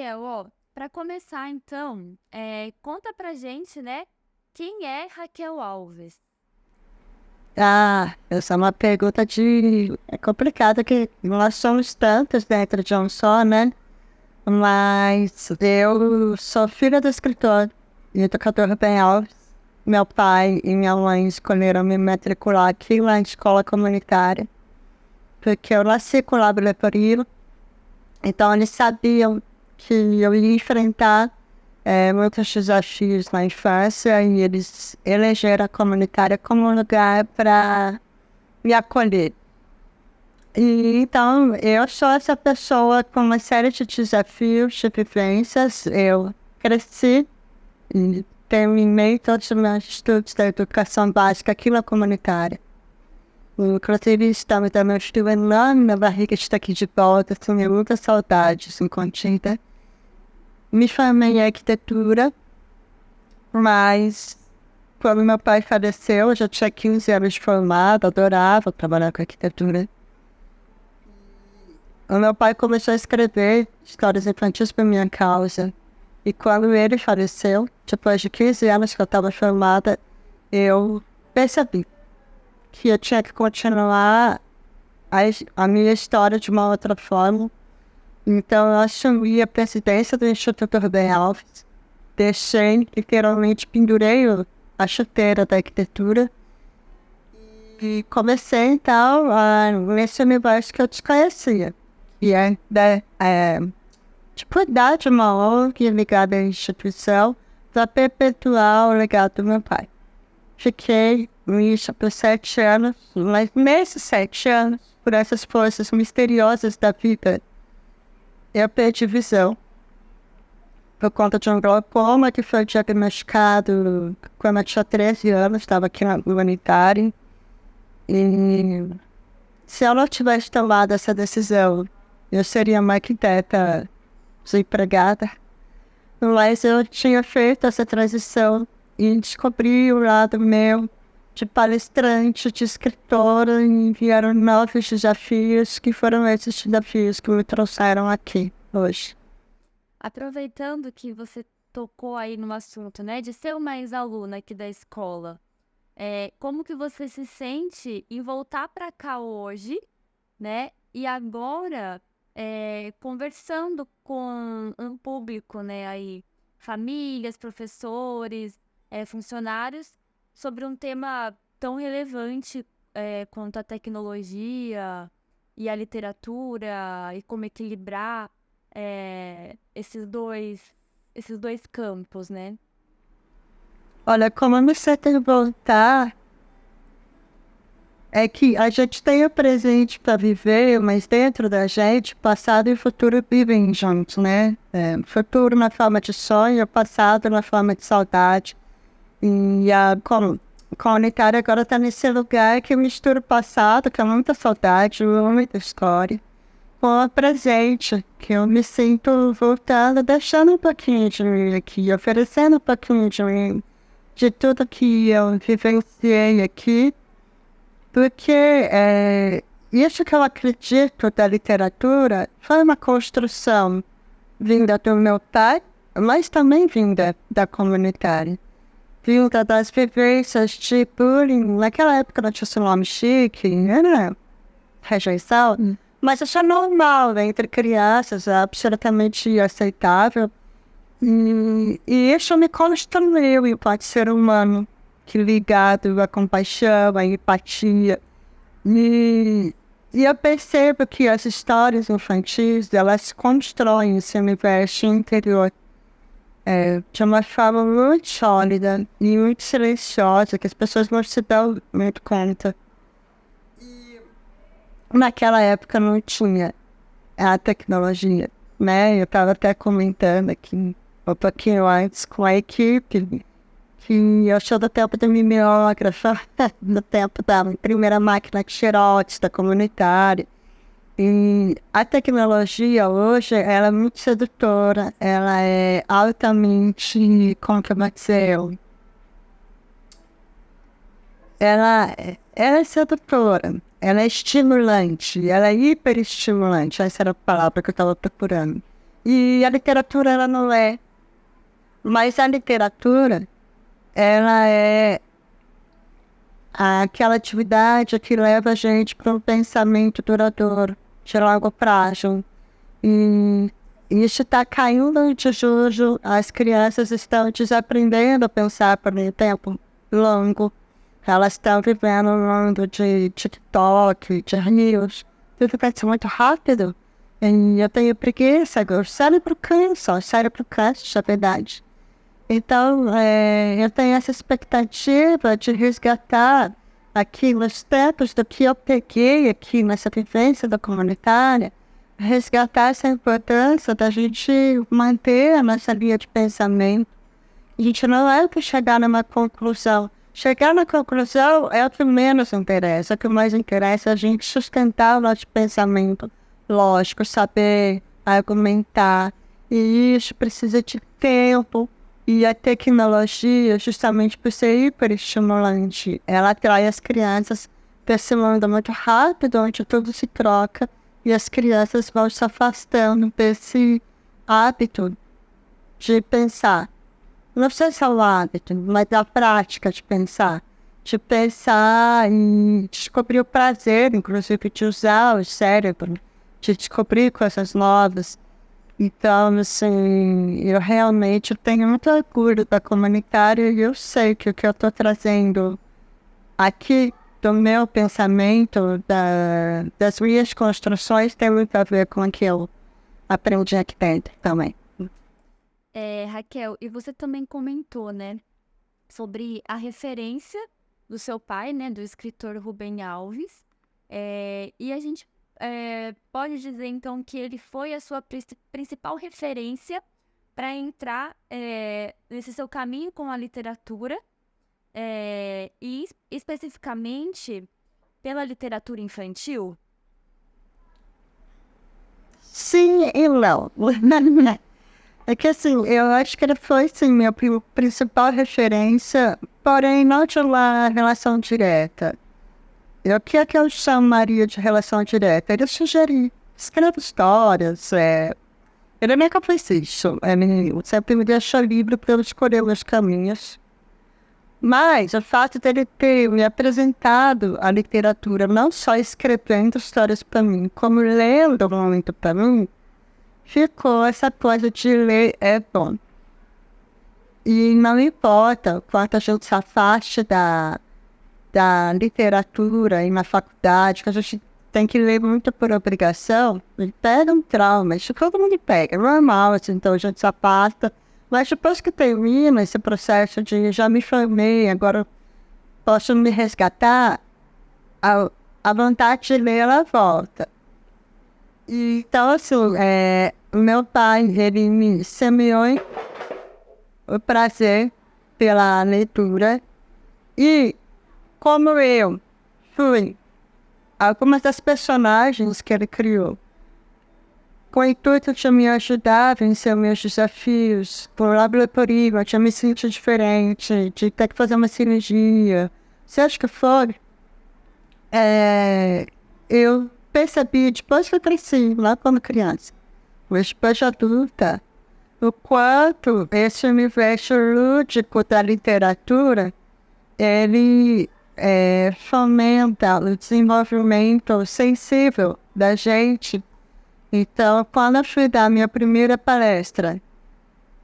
Raquel, ó, para começar então, conta pra gente, né, quem é Raquel Alves? Essa é uma pergunta é complicada, que nós somos tantas dentro de um só, né? Mas eu sou filha do escritor e educador Rubem Alves. Meu pai e minha mãe escolheram me matricular aqui na escola comunitária, porque eu nasci com lábio leporino, então eles sabiam que eu ia enfrentar muitos desafios na infância e eles elegeram a comunitária como um lugar para me acolher. E, então, eu sou essa pessoa com uma série de desafios, de vivências. Eu cresci e terminei todos os meus estudos da educação básica aqui na comunitária. Inclusive, estamos da meu estudo enorme na barriga de estar aqui de volta, tenho muitas saudades incontidas. Me formei em arquitetura, mas quando meu pai faleceu, eu já tinha 15 anos de formado, adorava trabalhar com arquitetura. O meu pai começou a escrever histórias infantis por minha causa. E quando ele faleceu, depois de 15 anos que eu estava formada, eu percebi que eu tinha que continuar a minha história de uma outra forma. Então eu assumi a presidência do Instituto Rubem Alves, deixei, literalmente pendurei a chuteira da arquitetura e comecei então nesse universo que eu desconhecia. E de cuidar de uma ONG ligada à instituição para perpetuar o legado do meu pai. Fiquei nisso por 7 anos, mas nesses 7 anos, por essas forças misteriosas da vida, eu perdi visão. Por conta de um glaucoma que foi diagnosticado quando eu tinha 13 anos, estava aqui no humanitário. E se eu não tivesse tomado essa decisão, eu seria uma arquiteta desempregada. Mas eu tinha feito essa transição e descobri o lado meu de palestrante, de escritora, e vieram novos desafios, que foram esses desafios que me trouxeram aqui hoje. Aproveitando que você tocou aí no assunto, né, de ser uma ex-aluna aqui da escola, como que você se sente em voltar para cá hoje, né, e agora conversando com um público, né, aí, famílias, professores, funcionários, sobre um tema tão relevante quanto a tecnologia e a literatura e como equilibrar esses dois campos, né? Olha, como eu me sinto em voltar, é que a gente tem o presente para viver, mas dentro da gente, passado e futuro vivem juntos, né? Futuro na forma de sonho, passado na forma de saudade. E a comunitária agora está nesse lugar que mistura o passado, que é muita saudade, muita história, com o presente, que eu me sinto voltando, deixando um pouquinho de mim aqui, oferecendo um pouquinho de mim, de tudo que eu vivenciei aqui, porque isso que eu acredito da literatura foi uma construção vinda do meu pai, mas também vinda da comunitária. Vinda das vivências de bullying. Naquela época não tinha esse nome chique, era rejeição, mas isso é normal, né, entre crianças, é absolutamente aceitável. E isso me construiu enquanto ser humano, que ligado à compaixão, à empatia. E eu percebo que as histórias infantis, elas constroem esse universo interior de uma forma muito sólida e muito silenciosa, que as pessoas não se dão muito conta. Naquela época não tinha a tecnologia, né? Eu estava até comentando aqui um pouquinho antes com a equipe que eu sou do tempo do mimeógrafo, do tempo da primeira máquina de xerox, da comunitária. E a tecnologia hoje, ela é muito sedutora, ela é altamente, como que eu vou dizer, ela é sedutora, ela é estimulante, ela é hiperestimulante, essa era a palavra que eu estava procurando. E a literatura, ela não é. Mas a literatura, ela é aquela atividade que leva a gente para um pensamento duradouro, de longo prazo. E isso está caindo em desuso, as crianças estão desaprendendo a pensar por um tempo longo. Elas estão vivendo um mundo de TikTok, de Reels, tudo vai ser muito rápido. E eu tenho preguiça, o cérebro cansa, é verdade. Então, eu tenho essa expectativa de resgatar aqui nos tempos do que eu peguei aqui nessa vivência da comunitária, resgatar essa importância da gente manter a nossa linha de pensamento. A gente não é para chegar numa conclusão. Chegar na conclusão é o que menos interessa. O que mais interessa é a gente sustentar o nosso pensamento lógico, saber argumentar. E isso precisa de tempo. E a tecnologia, justamente por ser hiperestimulante, ela atrai as crianças para esse mundo muito rápido, onde tudo se troca. E as crianças vão se afastando desse hábito de pensar. Não sei se é o hábito, mas da prática de pensar. De pensar e descobrir o prazer, inclusive, de usar o cérebro, de descobrir coisas novas. Então, assim, eu realmente tenho muito orgulho da comunitária e eu sei que o que eu estou trazendo aqui do meu pensamento, das minhas construções, tem muito a ver com o que eu aprendi aqui dentro também. Raquel, e você também comentou, né, sobre a referência do seu pai, né, do escritor Rubem Alves, e a gente pode dizer, então, que ele foi a sua principal referência para entrar nesse seu caminho com a literatura, e especificamente pela literatura infantil? Sim e não. É que assim, eu acho que ele foi sim minha principal referência, porém não de uma relação direta. E o que é que eu chamaria de relação direta? Ele sugeria, escreve histórias, ele nunca fez isso, ele sempre me deixou livre para eu escolher meus caminhos. Mas o fato dele ter me apresentado a literatura, não só escrevendo histórias para mim, como lendo muito para mim, ficou essa coisa de ler é bom. E não importa o quanto a gente se afaste da literatura e na faculdade, que a gente tem que ler muito por obrigação, ele pega um trauma, isso todo mundo pega, é normal, assim, então a gente se afasta. Mas depois que termina esse processo de já me formei, agora posso me resgatar, a vontade de ler, ela volta. E, então, assim, o meu pai, ele me semeou o prazer pela leitura. E, como eu fui algumas das personagens que ele criou, com o intuito de me ajudar a vencer meus desafios, por laboratório, de me sentir diferente, de ter que fazer uma cirurgia, seja o que for, eu percebi, depois que eu cresci, lá quando criança, mas depois de adulta, o quanto esse universo lúdico da literatura, ele fomenta o desenvolvimento sensível da gente. Então, quando eu fui dar a minha primeira palestra,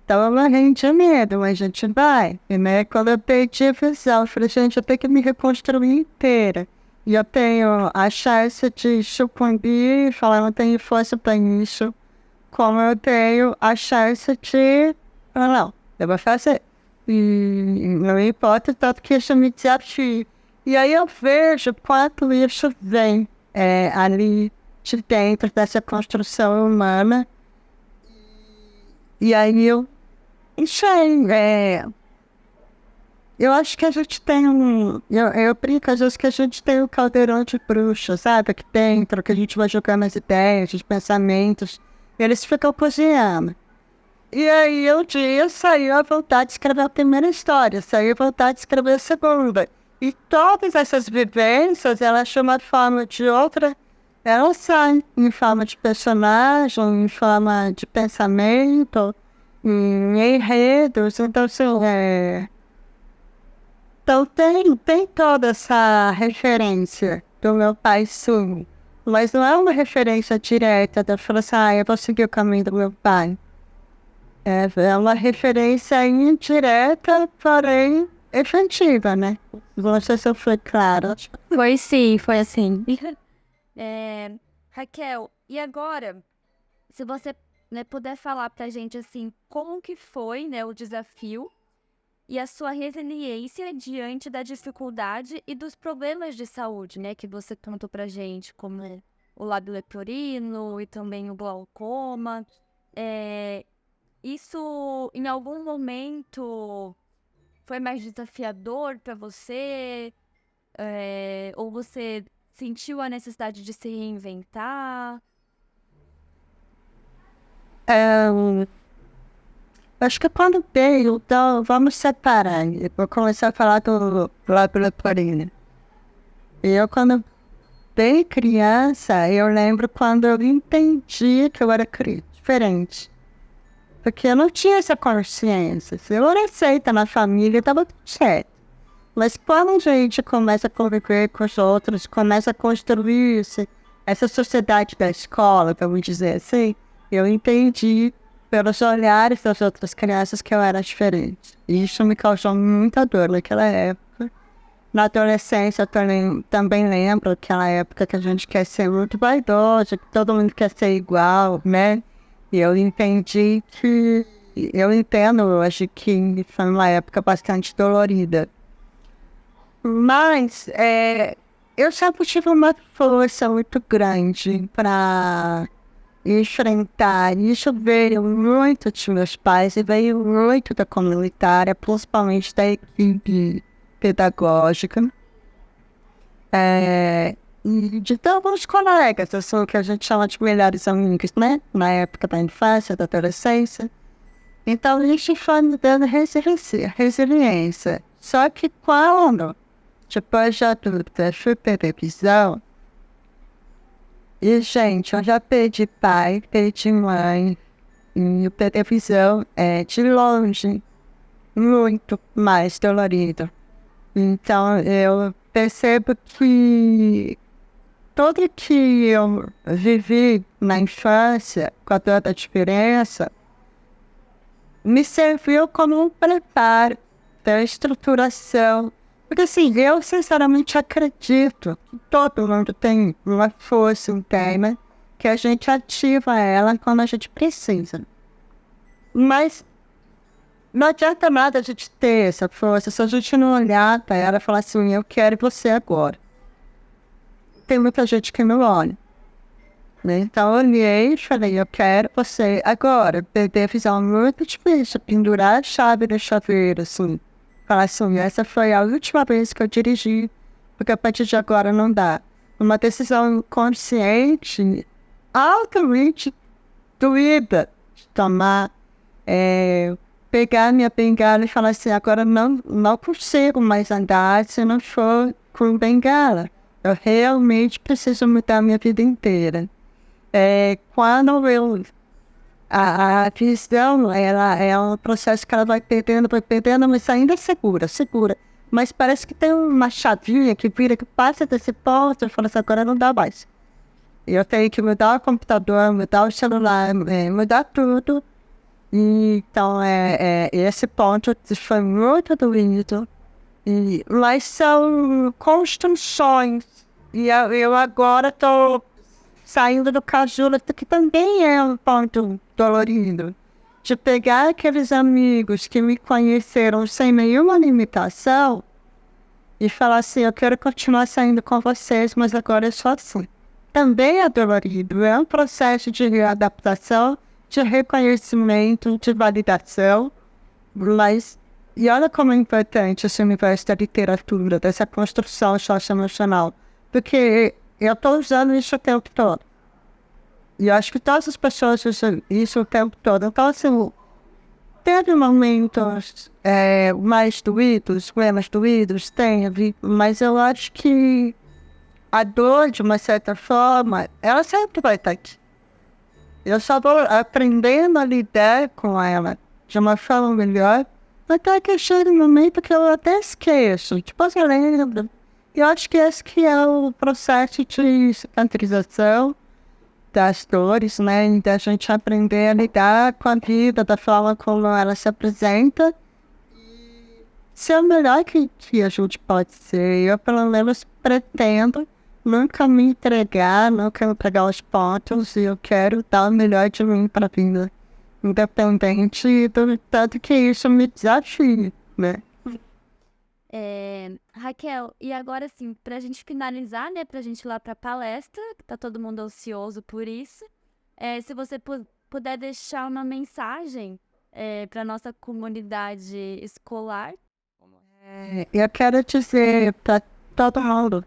estava morrendo de medo, mas a gente vai. E, né, quando eu perdi a visão, eu falei, gente, eu tenho que me reconstruir inteira. E eu tenho a chance de sucumbir e falar, não tenho força para isso. Como eu tenho a chance de, não, eu vou fazer. E não importa tanto que isso me desafie. E aí eu vejo quanto isso vem ali de dentro dessa construção humana. E aí eu eu acho que a gente tem eu brinco às vezes que a gente tem um caldeirão de bruxa, sabe? Aqui dentro, que a gente vai jogando as ideias, os pensamentos, e eles ficam cozinhando. E aí um dia saiu a vontade de escrever a primeira história, saiu a vontade de escrever a segunda. E todas essas vivências, elas de uma forma ou de outra, ela sai em forma de personagem, em forma de pensamento, em enredos. Então, assim, então tem toda essa referência do meu pai sumo, mas não é uma referência direta da falar assim, eu vou seguir o caminho do meu pai. É uma referência indireta, porém efetiva, né? Não sei se eu fui clara. Foi sim, foi assim. Raquel, e agora, se você, né, puder falar pra gente assim, como que foi, né, o desafio e a sua resiliência diante da dificuldade e dos problemas de saúde, né, que você contou pra gente, como o lábio leporino e também o glaucoma. Isso, em algum momento, foi mais desafiador para você? Ou você sentiu a necessidade de se reinventar? Acho que quando veio, então vamos separar. Eu vou começar a falar do lábio leporino. Eu, quando bem criança, eu lembro quando eu entendi que eu era diferente. Porque eu não tinha essa consciência. Se eu era aceita na família, estava tudo certo. Mas quando a gente começa a conviver com os outros, começa a construir essa sociedade da escola, vamos dizer assim, eu entendi pelos olhares das outras crianças que eu era diferente. E isso me causou muita dor naquela época. Na adolescência, eu também lembro aquela época que a gente quer ser muito vaidoso, que todo mundo quer ser igual, né? E eu entendi que... Eu entendo hoje que foi uma época bastante dolorida. Mas eu sempre tive uma força muito grande para enfrentar. Isso veio muito de meus pais e veio muito da comunitária, principalmente da equipe pedagógica. E de alguns colegas, assim, que a gente chama de melhores amigos, né? Na época da infância, da adolescência. Então, isso foi me dando resiliência. Só que quando, depois de adulta, fui para televisão, e, gente, eu já perdi pai, perdi mãe, e a televisão é, de longe, muito mais dolorido. Então, eu percebo que tudo que eu vivi na infância, com a dor da diferença, me serviu como um preparo da estruturação. Porque assim, eu sinceramente acredito que todo mundo tem uma força interna que a gente ativa ela quando a gente precisa. Mas não adianta nada a gente ter essa força se a gente não olhar para ela e falar assim, eu quero você agora. Tem muita gente que não olha. Né? Então eu olhei e falei, eu quero você agora. Perder a visão muito difícil, pendurar a chave no chaveiro, assim. Falar assim, essa foi a última vez que eu dirigi, porque a partir de agora não dá. Uma decisão consciente, altamente doída de tomar. Pegar minha bengala e falar assim, agora não consigo mais andar se não for com bengala. Eu realmente preciso mudar minha vida inteira. Quando a visão, ela é um processo que ela vai perdendo, mas ainda é segura. Mas parece que tem uma chavinha que vira, que passa desse ponto e fala assim, agora não dá mais. Eu tenho que mudar o computador, mudar o celular, mudar tudo. Então, esse ponto foi muito doído. Mas são construções. E eu agora estou saindo do casulo, que também é um ponto dolorido. De pegar aqueles amigos que me conheceram sem nenhuma limitação e falar assim, eu quero continuar saindo com vocês, mas agora eu sou assim. Também é dolorido, é um processo de readaptação, de reconhecimento, de validação, mas... E olha como é importante esse universo da literatura, dessa construção socioemocional, porque eu estou usando isso o tempo todo. E eu acho que todas as pessoas usam isso o tempo todo. Então, assim, teve momentos mais doídos, menos doídos, teve, mas eu acho que a dor, de uma certa forma, ela sempre vai estar aqui. Eu só vou aprendendo a lidar com ela de uma forma melhor, até que chega um momento que eu até esqueço. Tipo, eu lembro. E eu acho que esse que é o processo de cicatrização das dores, né? Da gente aprender a lidar com a vida da forma como ela se apresenta. Ser o melhor que a gente pode ser. Eu, pelo menos, pretendo nunca me entregar, nunca me pegar os pontos, e eu quero dar o melhor de mim para a vida. Independente do tanto que isso me desafie, né? Raquel, e agora assim, pra gente finalizar, né, pra gente ir lá pra palestra, que tá todo mundo ansioso por isso, se você puder deixar uma mensagem pra nossa comunidade escolar. Eu quero dizer para todo mundo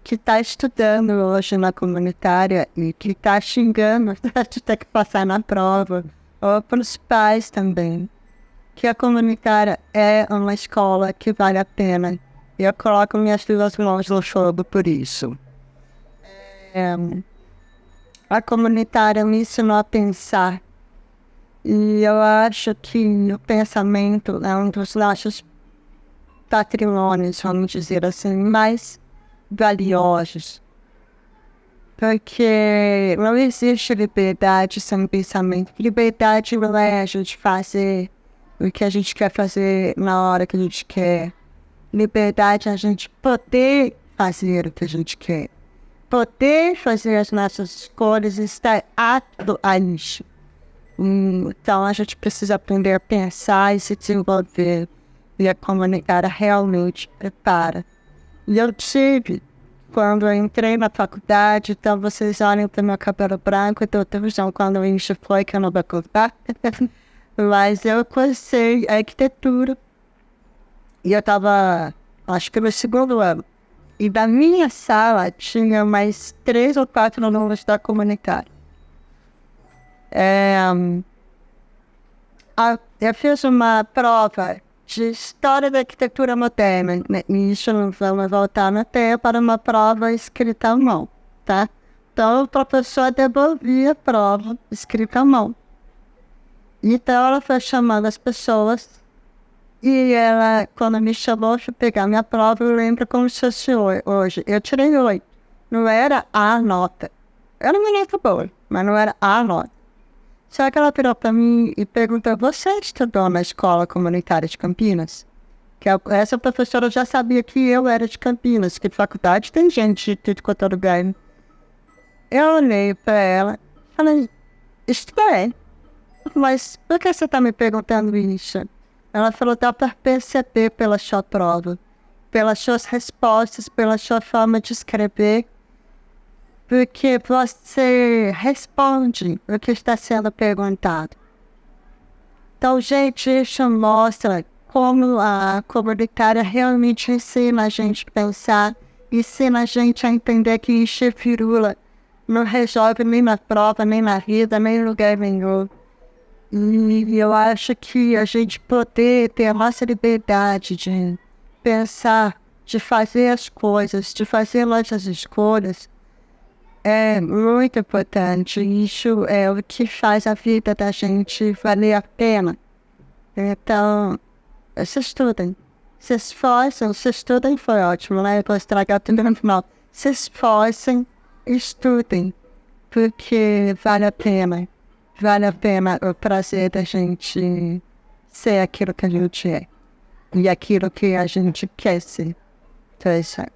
que está estudando hoje na comunitária e que está xingando de ter que passar na prova, ou para os pais também, que a comunitária é uma escola que vale a pena. Eu coloco minhas duas mãos no fogo por isso. A comunitária me ensinou a pensar, e eu acho que o pensamento é um dos nossos patrimônios, vamos dizer assim, mais valiosos. Porque não existe liberdade sem pensamento. Liberdade não é a gente fazer o que a gente quer fazer na hora que a gente quer. Liberdade é a gente poder fazer o que a gente quer. Poder fazer as nossas escolhas e estar apto a isso. Então a gente precisa aprender a pensar e se desenvolver. E a comunitária realmente prepara. E eu tive, quando eu entrei na faculdade, então vocês olham para meu cabelo branco, então eu visão quando isso foi que eu não vou contar. Mas eu cursei arquitetura. E eu estava, acho que no segundo ano. E da minha sala tinha mais 3 ou 4 alunos da comunitária. Eu fiz uma prova de História da Arquitetura Moderna, né? Isso vamos voltar no tempo para uma prova escrita à mão, tá? Então, o professor devolvia a prova escrita à mão. Então, ela foi chamando as pessoas e ela, quando me chamou para pegar minha prova, eu lembro como se fosse hoje. Eu tirei 8. Não era a nota. Era uma nota boa, mas não era a nota. Só que ela virou para mim e perguntou: você estudou na escola comunitária de Campinas? Que essa professora já sabia que eu era de Campinas, que faculdade tem gente de tudo quanto é lugar. Eu olhei para ela e falei: estudei. Mas por que você está me perguntando isso? Ela falou: dá para perceber pela sua prova, pelas suas respostas, pela sua forma de escrever, porque você responde o que está sendo perguntado. Então, gente, isso mostra como a comunitária realmente ensina a gente a pensar, ensina a gente a entender que encher firula não resolve nem na prova, nem na vida, nem em lugar nenhum. E eu acho que a gente poder ter a nossa liberdade de pensar, de fazer as coisas, de fazer nossas escolhas, é muito importante. Isso é o que faz a vida da gente valer a pena. Então, se estudem. Se esforcem, se estudem foi ótimo, né? Eu vou estragar tudo no final. Se esforcem, estudem, porque vale a pena. Vale a pena o prazer da gente ser aquilo que a gente é. E aquilo que a gente quer ser. Então é isso aí.